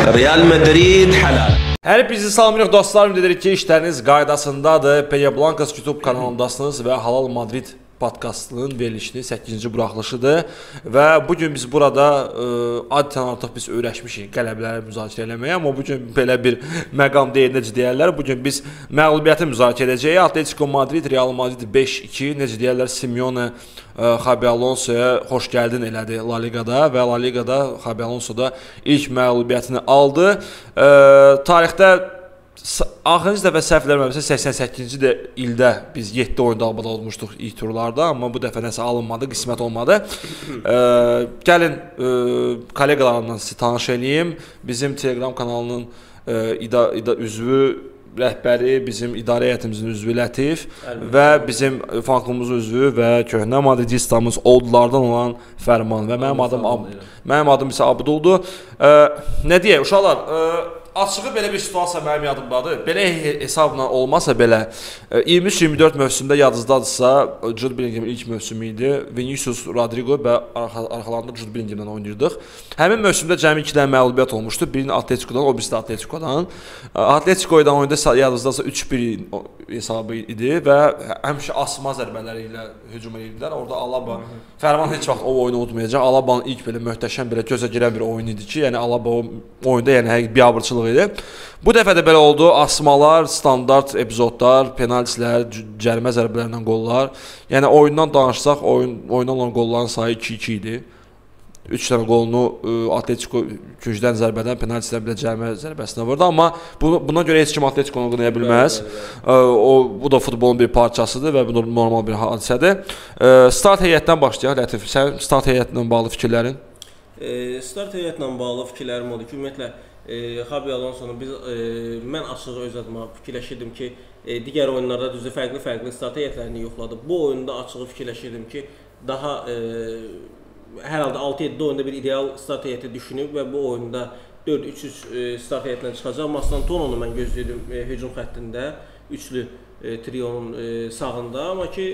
Real Madrid halal. Hər bizi salamlayırıq dostlar, ümid edirik ki, işləriniz qaydasındadır. Peja Blancas YouTube kanalındasınız və Halal Madrid podkastının verilişinin 8-ci buraxılışıdır. Və bugün biz burada adətən artıq biz öyrəşmişik qələbələri müzakirə eləməyə, amma bugün belə bir məqam deyil, necə deyərlər. Bugün biz məğlubiyyəti müzakirə edəcəyik. Atletico Madrid, Real Madrid 5-2, necə deyərlər, Simeone Xabi Alonso'ya xoş gəldin elədi La Ligada və La Ligada Xabi Alonso da ilk məğlubiyyətini aldı. Tarixdə axırıncı dəfə səhv eləmirəmsə 88-ci ildə biz 7 oyunda abad olmuşduq ilk turlarda, amma bu dəfə nəsə alınmadı, qismət olmadı. Gəlin kolleqalarımla sizi tanış eləyim. Bizim Telegram kanalının üzvü, rəhbəri, bizim idarə heyətimizin üzvü Lətif və bizim fan-klubumuzun üzvü və köhnə madridistamız oldulardan olan Fərman və mənim adım isə Abduldur. Nə deyək, uşaqlar, açığı belə bir situasiya mənim yadımdadır. Belə hesabla olmasa belə 23-24 mövsümdə yadınızdadırsa, Jude Bellingham'in ilk mövsümü idi. Vinicius Rodrigo və arxalarında Jude Bellingham'dan oynayırdıq. Həmin mövsümdə cəmi 2 dənə məğlubiyyət olmuşdu. Birini Atletico'dan, o birisi də Atletico'dan. Atletico'dan oyunda yadınızdadırsa 3-1 hesabı idi və həmişə asma zərbələri ilə hücum edirdilər. Orada Alaba, Fərman heç vaxt o oyunu unutmayacaq. Alabanın ilk belə möhtəşəm, belə gözə girən bir oyun idi ki, yəni Alaba o oyunda yəni biabırçılıq idi. Bu dəfə də belə oldu. Asmalar, standart epizodlar, penaltilər, cərimə zərbələrindən qollar. Yəni oyundan danışsaq, oyundan olan qolların sayı 2-2 idi. 3 dənə qolunu Atletico küncdən zərbədən, penaltisindən belə cərimə zərbəsinə vurdu. Amma buna görə heç kim Atletico'nu qınaya bilməz. Bu da futbolun bir parçasıdır və bu normal bir hadisədir. Start heyətdən başlayaq. Lətif, sən start heyətlə bağlı fikirlərin? Start heyətlə bağlı fikirlərim odur ki, ümumiyyətlə Xabi Alonso'nu mən açığı öz adıma fikirləşirdim ki, digər oyunlarda düzdür fərqli start heyətlərini yoxladı. Bu oyunda açığı fikirləşirdim ki, daha hər halda 6-7 oyunda bir ideal start heyəti düşünüb və bu oyunda 4-3-3 start heyətlə çıxacaq. Mastantononu mən gözləyirdim hücum xəttində, üçlü trionun sağında, amma ki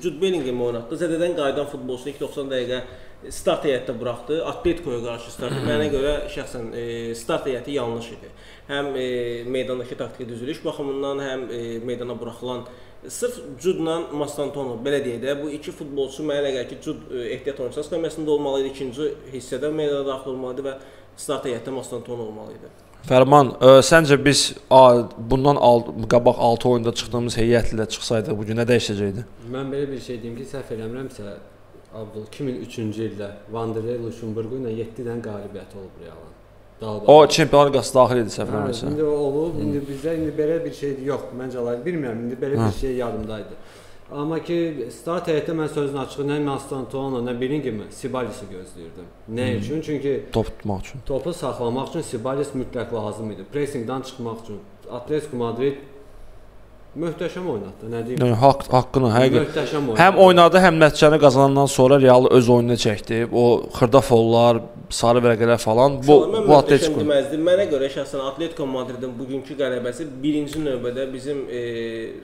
Jude Bellingham'i oynatdı. Zədədən qayıdan futbolçunu ilk 90 dəqiqə start heyətdə buraxdı. Atletico'ya qarşı start. Mənə görə şəxsən start heyəti yanlış idi. Həm meydandakı taktiki düzülüş baxımından, həm meydana buraxılan sırf Jude'la Mastantonov, belə deyək də, bu iki futbolçu mənə elə gəlir ki, Jude ehtiyat oyunçusu skamyasında olmalı idi, ikinci hissədə meydana daxil olmalı idi və start heyətdə Mastantonov olmalı idi. Fərman, səncə biz bundan qabaq 6 oyunda çıxdığımız heyətlə çıxsaydıq bugün nə dəyişəcəkdi? Mən belə bir şey deyim ki, səhv eləmirəmsə, Abdul 2003-cü ildə Vanderlei Luxemburgu ilə 7 dənə qalibiyyət olub Realın. O Çempionlar Liqası daxil idi səhv eləmirəmsə. İndi olub, indi bizdə belə bir şey yox, məncə bilmirəm, indi belə bir şey yadımdaydı. Amma ki, start heyətdə mən sözün açığı nə Mastantonla, nə Bellingham'i, Sibalisi gözləyirdim. Nə üçün? Çünki top tutmaq üçün. Topu saxlamaq üçün Sibalis mütləq lazım idi. Pressingdən çıxmaq üçün. Atletico Madrid möhtəşəm oynatdı, nə deyim? Yəni haqqını həqiqətən möhtəşəm oynadı. Həm oynadı, həm nəticəni qazanandan sonra Real öz oyununa çəkdi. O xırda follar, sarı vərəqələr falan bu Atletico deməzdim. Mənə görə şəxsən Atletico Madridin bugünkü qələbəsi birinci növbədə bizim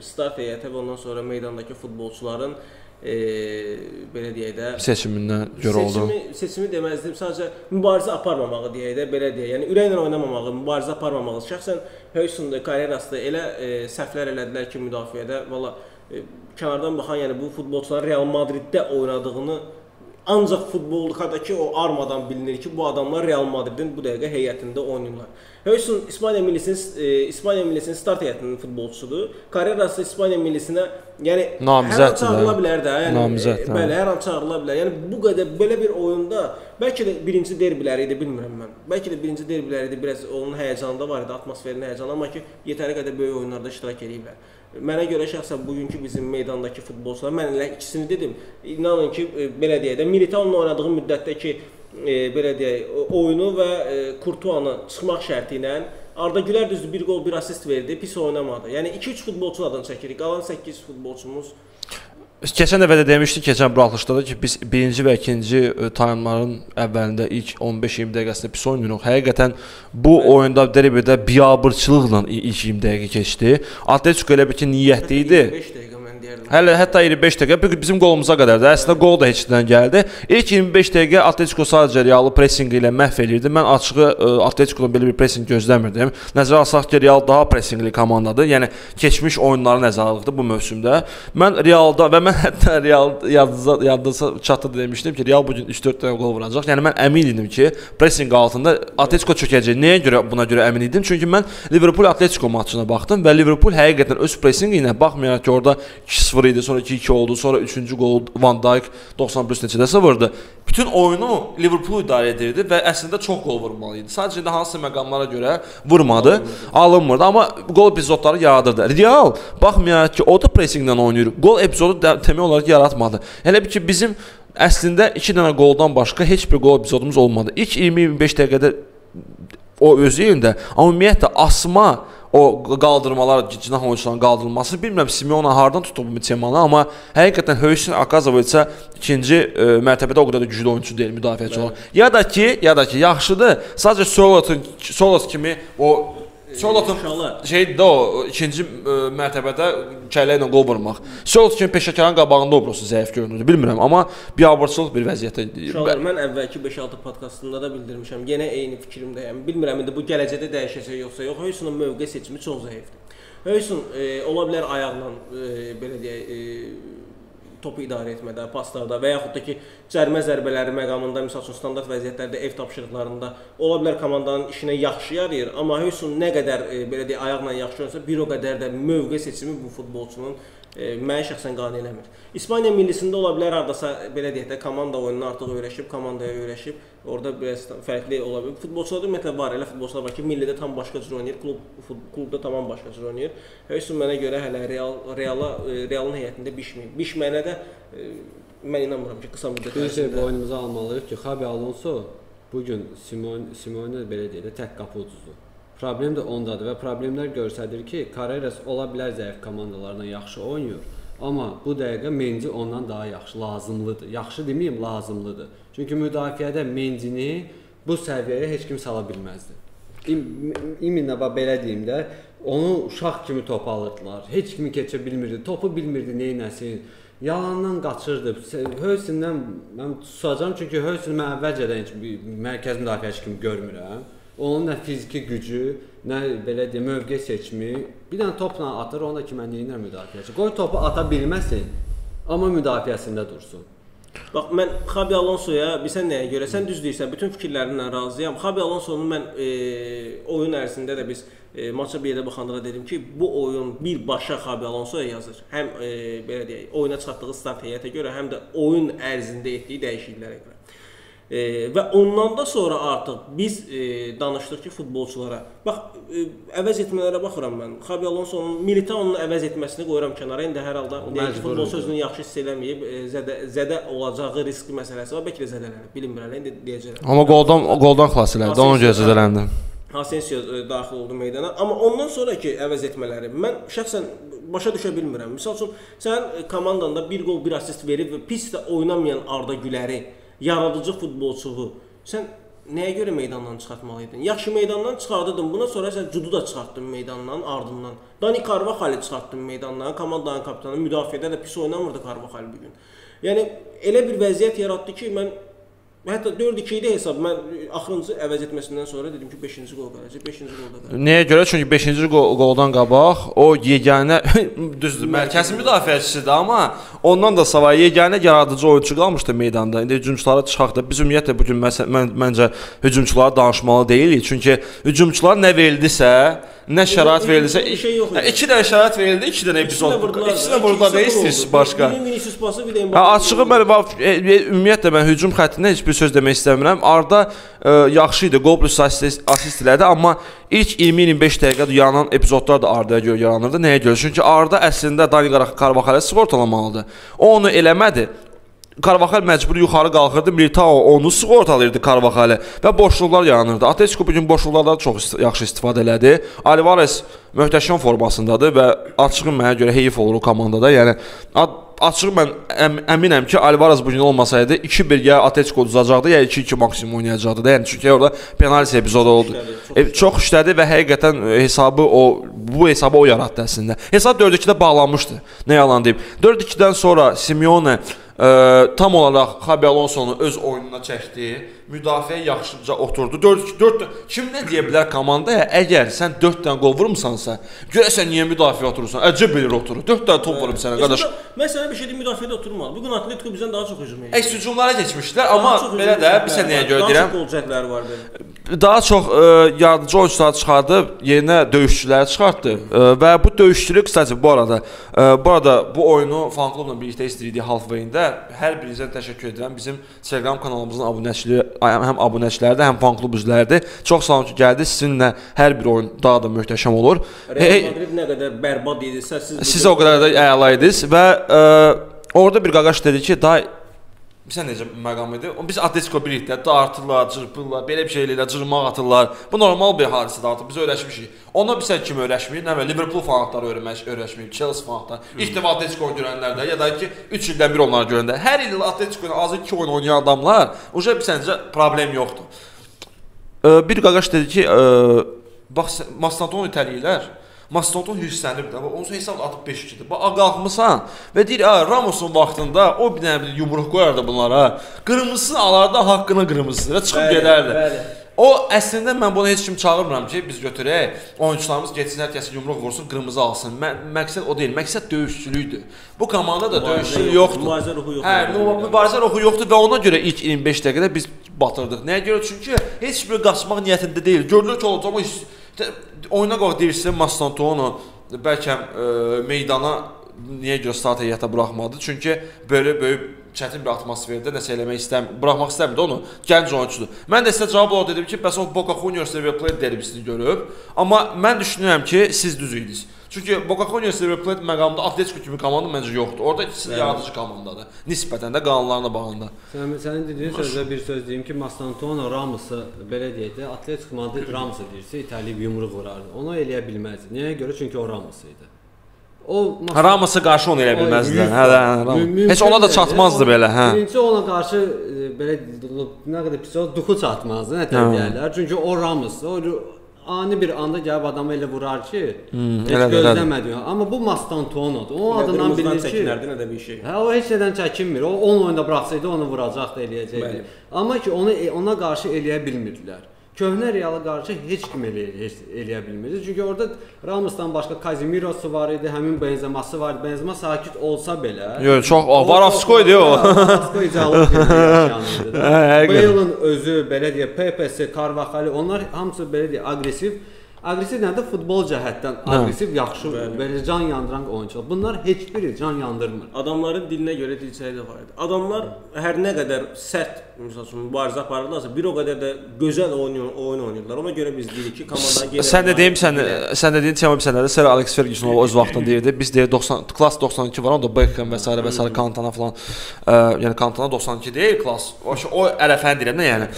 start heyəti və ondan sonra meydandakı futbolçuların belə deyək də seçimindən görə oldu. Seçimi deməzdim, sadəcə mübarizə aparmamağı deyək də, belə deyək. Yəni ürəklə oynamamağı, mübarizə aparmamağı. Şəxsən Höysun'da, Carreras'da elə səhvlər elədilər ki, müdafiədə valla kənardan baxan, yəni bu futbolçuların Real Madriddə oynadığını ancaq futboldakı o armadan bilinir ki, bu adamlar Real Madridin bu dəqiqə heyətində oynayırlar. Höysun İspaniya millisinin start heyətinin futbolçusudur. Carreras İspaniya millisinə yəni hər an çağırıla bilər də. Bəli, hər an çağırıla bilər. Yəni bu qədər belə bir oyunda bəlkə də birinci derbiləri idi, bilmirəm mən. Bəlkə də birinci derbiləri idi, biraz onun həyəcanı da var idi, atmosferinin həyəcanı, amma ki yetəri qədər böyük oyunlarda iştirak ediblər. Mənə görə şəxsən bugünkü bizim meydandakı futbolçular, mən elə ikisini dedim. İnanın ki, belə deyək də, Militao'nun oynadığı müddətdə ki, belə deyək, oyunu və Kurtuanı çıxmaq şərti ilə Arda Güler düzdür, bir gol, bir asist verdi, pis oynamadı. Yəni 2-3 futbolçunun adını çəkirik, qalan 8 futbolçumuz. Keçən dəfə də demişdik, keçən buraxılışda da ki, biz birinci və ikinci taymların əvvəlində ilk 15-20 dəqiqəsində pis oynayırıq. Həqiqətən bu oyunda derbidə biabırçılıqla ilk 20 dəqiqə keçdi. Atletico elə bir ki, niyyətli idi. 5 dəqiqə mən deyərdim. Hələ hətta 25 dəqiqə bizim qolumuza qədər də əslində qol da heç nədən gəldi. İlk 25 dəqiqə Atletico sadəcə Realı pressinqi ilə məhv eləyirdi. Mən açığı Atletico'dan belə bir pressinq gözləmirdim. Nəzərə alsaq ki, Real daha pressinqli komandadır. Yəni keçmiş oyunları nəzərə aldıqda bu mövsümdə. Mən Realda və mən hətta Real yadınıza çatdı demişdim ki, Real bu gün 3-4 dənə qol vuracaq. Yəni mən əmin idim ki, pressinq altında Atletico çökəcək. Nəyə görə buna görə əmin idim? Çünki mən Liverpool Atletico maçına baxdım və Liverpool həqiqətən öz pressinqi ilə baxmayaraq ki, orada 2-0 idi, sonra 2-2 oldu, sonra 3-cü gol Van Dijk 90 plus neçədəsə vurdu. Bütün oyunu Liverpool idarə edirdi və əslində çox qol vurmalı idi. Sadəcə də hansı məqamlara görə vurmadı, alınmırdı, amma qol epizodları yaradırdı. Real baxmayaraq ki, o da pressinqlə oynayır. Qol epizodu təmək olaraq yaratmadı. Hələ bir ki, bizim əslində 2 dənə qoldan başqa heç bir qol epizodumuz olmadı. İlk 20-25 dəqiqədə o özü yerində, amma ümumiyyətlə asma o qaldırmalar, cinah oyuncuların qaldırılması, bilmirəm Simeone hardan tutub bu temanı, amma həqiqətən Höysin Akazoviçə ikinci mərtəbədə o qədər də güclü oyuncu deyil, müdafiəçi olan. Ya da ki, yaxşıdır, sadəcə Solos kimi o Solotun şeydir də o ikinci mərtəbədə kəllə ilə qol vurmaq. Solot kimi peşəkarın qabağında obrosu zəif görünürdü, bilmirəm, amma biabırçılıq bir vəziyyətdə. Mən əvvəlki 5-6 podkastında da bildirmişəm, yenə eyni fikrimdəyəm. Bilmirəm indi bu gələcəkdə dəyişəcək yoxsa yox. Höysunun mövqe seçimi çox zəifdir. Höysun ola bilər ayaqla belə deyək topu idarə etmədə, paslarda və yaxud da ki, cərimə zərbələri məqamında, misal üçün standart vəziyyətlərdə, ev tapşırıqlarında ola bilər komandanın işinə yaxşı yarayır, amma Höysun nə qədər belə deyək ayaqla yaxşı oynasa, bir o qədər də mövqe seçimi bu futbolçunun mənə şəxsən qane eləmir. İspaniya millisində ola bilər hardasa belə deyək də komanda oyununa artıq öyrəşib, komandaya öyrəşib, orada biraz fərqli ola bilər. Futbolçularda ümumiyyətlə var, elə futbolçular var ki, millidə tam başqa cür oynayır, klubda tamam başqa cür oynayır. Höysun mənə görə hələ Realın heyətində bişməyib. Bişməyənə də mən inanmıram ki, qısa müddət bir şey boynumuza almalıyıq ki, Xabi Alonso bugün Simeone belə deyək də tək qapı ucuzdur. Problem də ondadır və problemlər göstərir ki, Carreras ola bilər zəif komandalarla yaxşı oynayır, amma bu dəqiqə Mendy ondan daha yaxşı, lazımlıdır. Yaxşı deməyim, lazımlıdır. Çünki müdafiədə Mendyni bu səviyyəyə heç kim sala bilməzdi. İminlə belə deyim də, onu uşaq kimi top alırdılar, heç kimi keçə bilmirdi, topu bilmirdi neynəsin. Yalandan qaçırdı. Höysindən mən susacağam, çünki Höysin mən əvvəlcədən heç mərkəz müdafiəçi kimi görmürəm. Onun nə fiziki gücü, nə belə deyim, mövqe seçimi, bir dənə topla atır, onu da ki, mən neyinlər müdafiəçi. Qoy topu ata bilməsin, amma müdafiəsində dursun. Bax, mən Xabi Alonso'ya, bilsən nəyə görə, sən düz deyirsən, bütün fikirlərinlə razıyam. Xabi Alonso'nun mən oyun ərzində də biz maça bir yerdə baxanda dedim ki, bu oyun birbaşa Xabi Alonso'ya yazır. Həm belə deyək, oyuna çıxartdığı start heyətə görə, həm də oyun ərzində etdiyi dəyişikliklərə görə. Və ondan da sonra artıq biz danışdıq ki, futbolçulara, bax, əvəz etmələrə baxıram mən. Xabi Alonso'nun Militao'nun əvəz etməsini qoyuram kənara. İndi hər halda futbolçu özünü yaxşı hiss eləməyib, zədə olacağı risk məsələsi var. Bəlkə də zədələnib, bilinmirəm, indi deyəcəklər. Amma qoldan xilas elədi, ona görə zədələndi. Asensio daxil oldu meydana. Amma ondan sonraki əvəz etmələri mən şəxsən başa düşə bilmirəm. Misal üçün, sən komandanda bir qol, bir asist verib və pis də oynamayan Arda Güləri, yaradıcı futbolçuğu sən nəyə görə meydandan çıxartmalıydın? Yaxşı meydandan çıxardırdın, buna sonra sən Cudu da çıxartdın meydandan, ardından. Dani Carvajal çıxartdın meydandan, komandanın kapitanı, müdafiədə də pis oynamırdı Carvajal bugün. Yəni, elə bir vəziyyət yaratdı ki, mən hətta 4-2 idi hesab. Mən axırıncı əvəz etməsindən sonra dedim ki, 5-ci qol gələcək, 5-ci qolda gələcək. Nəyə görə? Çünki 5-ci qoldan qabaq o yeganə düzdür, mərkəzi müdafiəçisidir, amma ondan da savayı yeganə yaradıcı oyunçu qalmışdı meydanda. İndi hücumçulara çıxaq da biz ümumiyyətlə bu gün məncə hücumçulara danışmalı deyilik. Çünki hücumçular nə verildisə, nə şərait verildisə, 2 dənə şərait verildi, 2 dənə epizod. İkisini vurdular, nə istəyirsiniz başqa? Vinicius pası, bir də Mbappé. Açığı ümumiyyətlə mən hücum xəttində heç bir söz demək istəmirəm. Arda yaxşı idi, qol plus asist elədi, amma ilk 20-25 dəqiqədə yaranan epizodlar da Arda'ya görə yaranırdı. Nəyə görə? Çünki Arda əslində Dani Carvajal'ı sığortalamalıdır. O onu eləmədi. Carvajal məcbur yuxarı qalxırdı, Militao onu sığortalayırdı Carvajal'ı və boşluqlar yaranırdı. Atletico bugün boşluqlardan çox yaxşı istifadə elədi. Alvarez möhtəşəm formasındadır və açığı mənə görə heyif olur o komandada. Yəni açığı mən əminəm ki, Alvarez bugün olmasaydı 2-1 ya Atletico uzacaqdı, ya 2-2 maksimum oynayacaqdı da. Yəni çünki orada penalti epizodu oldu. Çox işlədi və həqiqətən hesabı o bu hesabı o yaratdı əslində. Hesab 4-2-də bağlanmışdı. Nə yalan deyim. 4-2-dən sonra Simeone tam olaraq Xabi Alonsonu öz oyununa çəkdi. Müdafiə yaxşıca oturdu. 4 kim nə deyə bilər komandaya? Əgər sən 4 dənə qol vurmusansa, görəsən niyə müdafiə oturursan? Əcəb bilir oturur. 4 dənə top vurub sənə qardaş. Mən sənə bir şey deyim, müdafiədə oturmalı. Bu gün Atletico bizdən daha çox hücum edir. Əks hücumlara keçmişdilər, amma belə də bir sənəyə görə deyirəm. Daha çox gol cəhətləri var belə. Daha çox yardımcı oyunçuları çıxardıb, yerinə döyüşçüləri çıxartdı və bu döyüşçülük qısaca bu arada bu oyunu fan klubla birlikdə izləyirdik Halfway-də. Hər birinizə təşəkkür edirəm. Bizim Telegram kanalımızın həm abunəçiləridir, həm fan klub üzvləridir. Çox sağ olun ki, gəldiniz. Sizinlə hər bir oyun daha da möhtəşəm olur. Real Madrid nə qədər bərbad idisə, siz o qədər də əla idiniz və orada bir qaqaş dedi ki, daha sən necə məqam idi? Biz Atletico birlikdə dartırlar, çırpırlar, belə bir şey eləyirlər, cırmaq atırlar. Bu normal bir hadisədir artıq. Biz öyrəşmişik. Ona bir sən kimi öyrəşməyib, nə bilim Liverpool fanatları öyrəşməyib, Chelsea fanatları. İlk dəfə Atletico görənlərdə ya da ki 3 ildən bir onları görəndə. Hər il Atletico ilə azı 2 oyun oynayan adamlar, uje bir səncə problem yoxdur. Bir qaqaş dedi ki, bax Mastantonu itələyirlər. Mastodon hirslənib də, onun sonra hesab atıb 5-2-dir. Bax, qalxmısan və deyir, Ramosun vaxtında o bir dənə yumruq qoyardı bunlara, qırmızısını alardı, haqqına qırmızısını və çıxıb gedərdi. O, əslində mən buna heç kim çağırmıram ki, biz götürək, oyuncularımız geçsin, hər kəsi yumruq vursun, qırmızı alsın. Məqsəd o deyil, məqsəd döyüşçülükdür. Bu komanda da döyüşçülük yoxdur. Mübarizə ruhu yoxdur. Mübarizə ruhu yoxdur və ona görə ilk 25 dəqiqədə biz batırdıq. Nəyə görə? Çünki heç bir qaçmaq niyyətində deyil. Görülür ki, olacaq, oyuna qoq deyirsə Mastantonu bəlkə meydana niyə görə start heyətə buraxmadı? Çünki belə böyük çətin bir atmosferdə nəsə eləmək buraxmaq istəmirdi onu. Gənc oyunçudur. Mən də sizə cavab olaraq dedim ki, bəs o Boca Juniors River Plate derbisini görüb. Amma mən düşünürəm ki, siz düz idiniz. Çünki Boca Juniors River Plate məqamında Atletico kimi komanda məncə yoxdur. Orada ikisi yaradıcı komandadır. Nisbətən də qanunlarına bağında. Sənin dediyin sözdə bir söz deyim ki, Mastantonu Ramos'u belə deyək də, Atletico Madrid Ramos'u deyirsə, itəliyib yumruq vurardı. Onu eləyə bilməzdi. Nəyə görə? Çünki o Ramos idi. Ramos'a qarşı onu elə bilməzdilər. Heç ona da çatmazdı belə, hə. Birinci ona qarşı belə nə qədər pis olsa, duxu çatmazdı, nə deyirlər. Çünki o Ramos, o ani bir anda gəlib adamı elə vurar ki, heç gözləmədi. Amma bu Mastantonodur. O adından bilinir ki, çəkinərdi nə də bir şey. Hə, o heç nədən çəkinmir. O 10 oyunda buraxsaydı onu vuracaqdı, eləyəcəkdi. Amma ki ona qarşı eləyə bilmirdilər. Köhnə Reala qarşı heç kim eləyə bilmirdi. Çünki orada Ramosdan başqa Casemiro'su var idi, həmin Benzema'sı var idi. Benzema sakit olsa belə. Yox, çox Varavskoydu o. Varavskoy cavab yaşanırdı. Bale'ın özü belə deyə, Pepe'si, Carvajal, onlar hamısı belə deyə aqressiv. Aqressiv nədir? Futbol cəhətdən aqressiv, yaxşı, belə can yandıran oyunçular. Bunlar heç biri can yandırmır. Adamların dilinə görə dilçəyi də var idi. Adamlar hər nə qədər sərt, məsəl üçün mübarizə aparırlarsa, bir o qədər də gözəl oyun oynayırlar. Ona görə biz deyirik ki, komandanın genel. Sən də deyim, sən də deyin Çəmə sənədə Sir Alex Ferguson öz vaxtında deyirdi. Biz deyir 90 klass 92 var, onda Beckham və s. Cantona falan. Yəni Cantona 92 deyil klass. O ərəfəni deyirəm də yəni.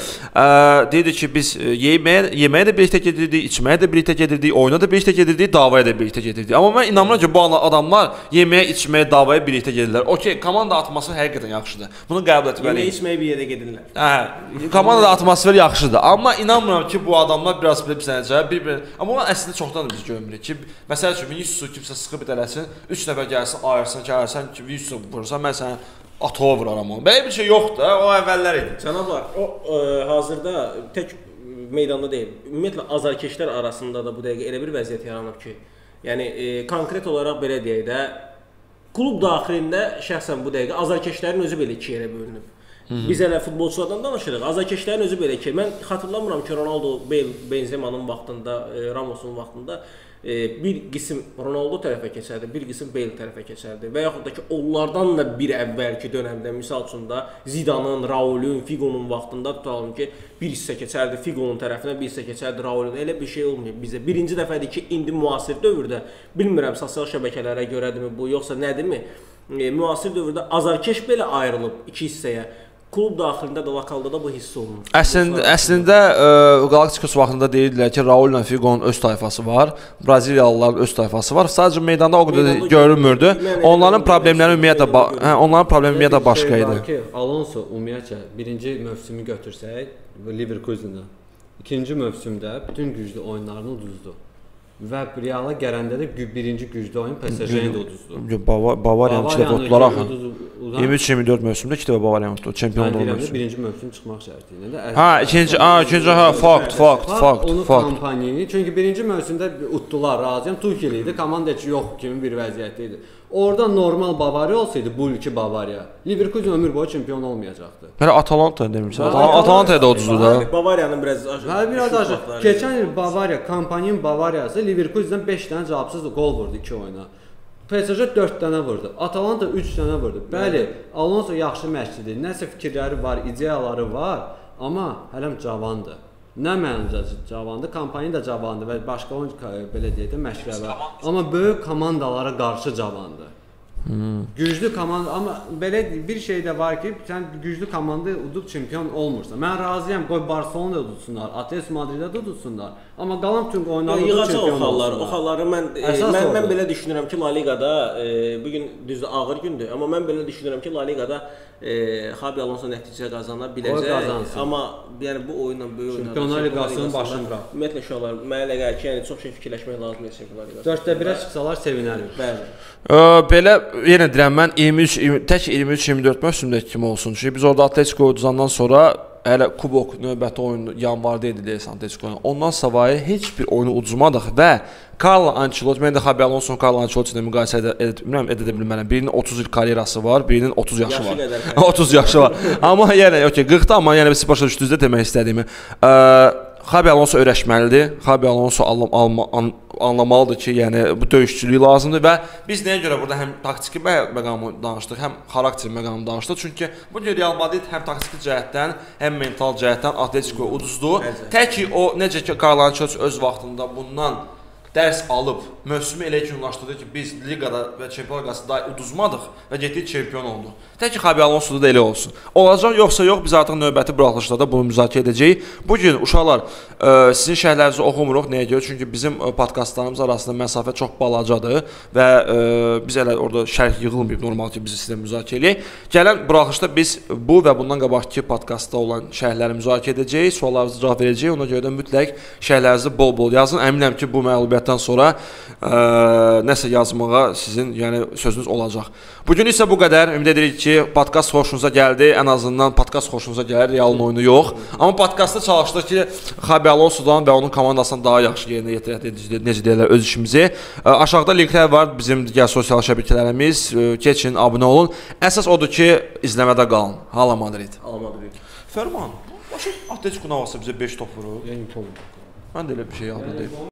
Deyirdi ki, biz yeməyə də birlikdə gedirdik, içməyə də birlikdə gedirdik, oyuna da birlikdə gedirdik, davaya da birlikdə gedirdik. Amma mən inanmıram ki, bu adamlar yeməyə, içməyə, davaya birlikdə gedirlər. Okey, komanda atması həqiqətən yaxşıdır. Bunu qəbul etməliyik. Yeməyə, içməyə bir yerə gedirlər. Hə, komandada atmosfer yaxşıdır. Amma inanmıram ki, bu adamlar biraz belə pisənəcək, bir-bir. Amma onu əslində çoxdan da biz görmürük ki, məsəl üçün Vinicius kimsə sıxıb itələsin, 3 nəfər gəlsin, ayırsın ki, Vinicius vurursan, mən sənə atova vuraram onu. Belə bir şey yoxdur, o əvvəllər idi. Cənablar, o hazırda tək meydanda deyil. Ümumiyyətlə azarkeşlər arasında da bu dəqiqə elə bir vəziyyət yaranıb ki, yəni konkret olaraq belə deyək də, klub daxilində şəxsən bu dəqiqə azarkeşlərin özü belə iki yerə bölünüb. Biz hələ futbolçulardan danışırıq. Azarkeşlərin özü belə ki, mən xatırlamıram ki, Ronaldo, Benzema'nın vaxtında, Ramos'un vaxtında bir qism Ronaldo tərəfə keçərdi, bir qism Bale tərəfə keçərdi və yaxud da ki, onlardan da bir əvvəlki dönəmdə, misal üçün da Zidane'ın, Raul'un, Figo'nun vaxtında tutalım ki, bir hissə keçərdi Figo'nun tərəfinə, bir hissə keçərdi Raul'un. Elə bir şey olmuyor bizə. Birinci dəfədir ki, indi müasir dövrdə, bilmirəm sosial şəbəkələrə görədirmi bu, yoxsa nədirmi, müasir dövrdə azarkeş belə ayrılıb iki hissəyə. Klub daxilində də, lokalda da bu hiss olunur. Əslində Galaktikos vaxtında deyirdilər ki, Raul'la Figo'nun öz tayfası var, Braziliyalıların öz tayfası var. Sadəcə meydanda o qədər görünmürdü. Onların problemləri ümumiyyətlə başqa idi. Alonso ümumiyyətlə birinci mövsümü götürsək, Leverkusen'da, ikinci mövsümdə bütün güclü oyunlarını uduzdu. və Reala gələndə də birinci güclü oyun PSG-nin də uduzdu. Bavariyanın 2 dəfə utdular axı. 23-24 mövsümdə 2 dəfə Bavariyanın utdu, çempionluq mövsümü. Birinci mövsüm çıxmaq şərti ilə də. Ha, ikinci fakt. Onun kampaniyini, çünki birinci mövsümdə utdular, razıyam. Tuchel idi, komanda heç yox kimi bir vəziyyətdə idi. Orada normal Bavariya olsaydı, bu ilki Bavariya, Leverkusen ömür boyu çempion olmayacaqdı. Hələ Atalanta demirsən. Atalanta da uduzdu da. Bavariyanın biraz biraz aşağı. Keçən il Bavariya, kampaniyanın Bavariyası Leverkusen 5 dənə cavabsız gol vurdu 2 oyuna. PSG 4 dənə vurdu. Atalanta 3 dənə vurdu. Bəli, Alonso yaxşı məşqçidir. Nəsə fikirləri var, ideyaları var, amma hələm cavandır. Nə məncə cavandır, kampaniya da cavandır və başqa oyuncu belə deyək də məşqlər var. Amma böyük komandalara qarşı cavandır. Güclü komanda, amma belə bir şey də var ki, sən güclü komanda udub çempion olmursan. Mən razıyam, qoy Barselona udutsunlar, Atletico Madrid-də udutsunlar. Amma qalan bütün oyunlarda çempion olsunlar. O xalları mən belə düşünürəm ki, La Liqada bu gün düzdür ağır gündür, amma mən belə düşünürəm ki, La Liqada Xabi Alonso nəticə qazana biləcək. Amma yəni bu oyunla böyük oyunlar Çempionlar Liqasının başını bırak. Ümumiyyətlə uşaqlar mənə elə gəlir ki, yəni çox şey fikirləşmək lazımdır Çempionlar Liqasında. 4-1-ə çıxsalar sevinərik. Bəli. Belə yenə deyirəm mən 23-24 mövsümdəki kimi olsun. Çünki biz orada Atletico uduzandan sonra hələ kubok növbəti oyunu yanvarda idi deyəsən Atletico-nun. Ondan savayı heç bir oyunu uduzmadıq və Carlo Ancelotti, mən də Xabi Alonso Carlo Ancelotti ilə müqayisə edə bilmərəm. Birinin 30 il karyerası var, birinin 30 yaşı var. 30 yaşı var. Amma yəni okey, 40-da amma yəni siz başa düşdünüz də demək istədiyimi. Xabi Alonso öyrəşməlidir. Xabi Alonso anlamalıdır ki, yəni bu döyüşçülük lazımdır və biz nəyə görə burada həm taktiki məqamı danışdıq, həm xarakter məqamı danışdıq. Çünki bu gün Real Madrid həm taktiki cəhətdən, həm mental cəhətdən Atletico uduzdu. Tək ki o necə ki Carlo Ancelotti öz vaxtında bundan dərs alıb mövsümü elə yekunlaşdırdı ki, biz liqada və Çempionlar Liqasında uduzmadıq və getdik çempion olduq. Tək ki Xabi Alonso'da da elə olsun. Olacaq yoxsa yox, biz artıq növbəti buraxılışlarda bunu müzakirə edəcəyik. Bu gün uşaqlar sizin şərhlərinizi oxumuruq. Nəyə görə? Çünki bizim podkastlarımız arasında məsafə çox balacadır və biz elə orada şərh yığılmayıb normal ki, biz sizlə müzakirə edək. Gələn buraxılışda biz bu və bundan qabaqki podkastda olan şərhləri müzakirə edəcəyik, suallarınızı cavab verəcəyik. Ona görə də mütləq şərhlərinizi bol-bol yazın. Əminəm ki, bu məlumiyyətdən sonra nəsə yazmağa sizin sözünüz olacaq. Bugün isə bu qədər. Ümid edirik ki, podkast xoşunuza gəldi. Ən azından podkast xoşunuza gəlir, Realın oyunu yox. Amma podkastda çalışdıq ki, Xabi Alonso'dan və onun komandasından daha yaxşı yerinə yetirək, necə deyirlər, öz işimizi. Aşağıda linklər var, bizim digər sosial şəbəkələrimiz. Keçin, abunə olun. Əsas odur ki, izləmədə qalın. Hala Madrid. Fərman, Atletico nə varsa bizə 5 top vurur. Mən də elə bir şey yadımda deyim.